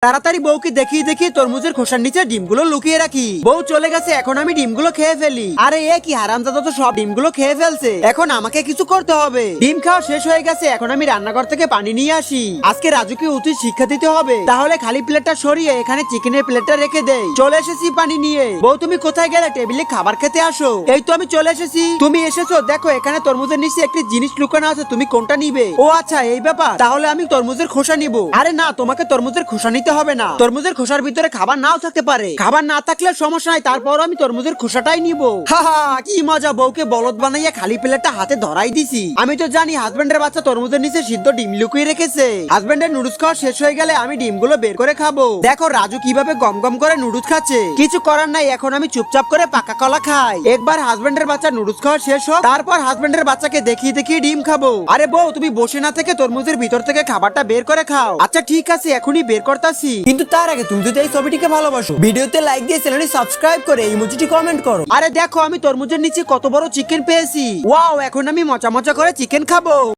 তাড়াতাড়ি বউকে দেখিয়ে দেখিয়ে তরমুজের খোসার নিচে ডিমগুলো লুকিয়ে রাখি। বউ চলে গেছে, এখন আমি ডিমগুলো খেয়ে ফেলি। আরে এ কি হারামজাদা, তো সব ডিমগুলো খেয়ে ফেলছে। এখন আমাকে কিছু করতে হবে। ডিম খাওয়া শেষ হয়ে গেছে, এখন আমি রান্নাঘর থেকে পানি নিয়ে আসি। আজকে রাজুকে উচিত শিক্ষা দিতে হবে। তাহলে খালি প্লেটটা সরিয়ে এখানে চিকেনের প্লেটটা রেখে দেই। চলে এসেছি পানি নিয়ে। বউ তুমি কোথায় গেলে? টেবিলে খাবার খেতে আসো। এই তো আমি চলে এসেছি। তুমি এসেছো, দেখো এখানে তরমুজের নিচে একটি জিনিস লুকানো আছে, তুমি কোনটা নিবে? ও আচ্ছা এই ব্যাপার, তাহলে আমি তরমুজের খোসা নিব। আরে না, তোমাকে তরমুজের খোসা নিতে হবে না। তরমুজের খোসার ভিতরে খাবার নাও থাকতে পারে, খাবার না থাকলে সমস্যা নাই, তারপর আমি তরমুজের খোসাটাই নিব। হাহা কি মজা, বউকে বলদ বানাইয়া খালি প্লেটটা হাতে ধরাই দিছি। আমি তো জানি হাজবেন্ডের বাচ্চা তরমুজের নিচে সিদ্ধ ডিম লুকিয়ে রেখেছে। হাজবেন্ডের নুডলস খাওয়া শেষ হয়ে গেলে আমি ডিমগুলো বের করে খাবো। দেখো রাজু কিভাবে গম গম করে নুডলস খাচ্ছে। কিছু করার নাই, এখন আমি চুপচাপ করে পাকা কলা খাই। একবার হাজবেন্ডের বাচ্চা নুডলস খাওয়া শেষ হোক, তারপর হাজবেন্ডের বাচ্চাকে দেখিয়ে দেখিয়ে ডিম খাবো। আরে বউ তুমি বসে না থেকে তরমুজের ভিতর থেকে খাবারটা বের করে খাও। আচ্ছা ঠিক আছে, এখনই বের করতেছি। কিন্তু তার আগে তুমি যদি এই ছবিটিকে ভালোবাসো, ভিডিওতে লাইক দিয়ে চ্যানেলটি সাবস্ক্রাইব করে ইমোজিটি কমেন্ট করো। আরে দেখো আমি তরমুজের নিচে কত বড় চিকেন পেয়েছি। ওয়াও, এখন আমি মচা মচা করে চিকেন খাবো।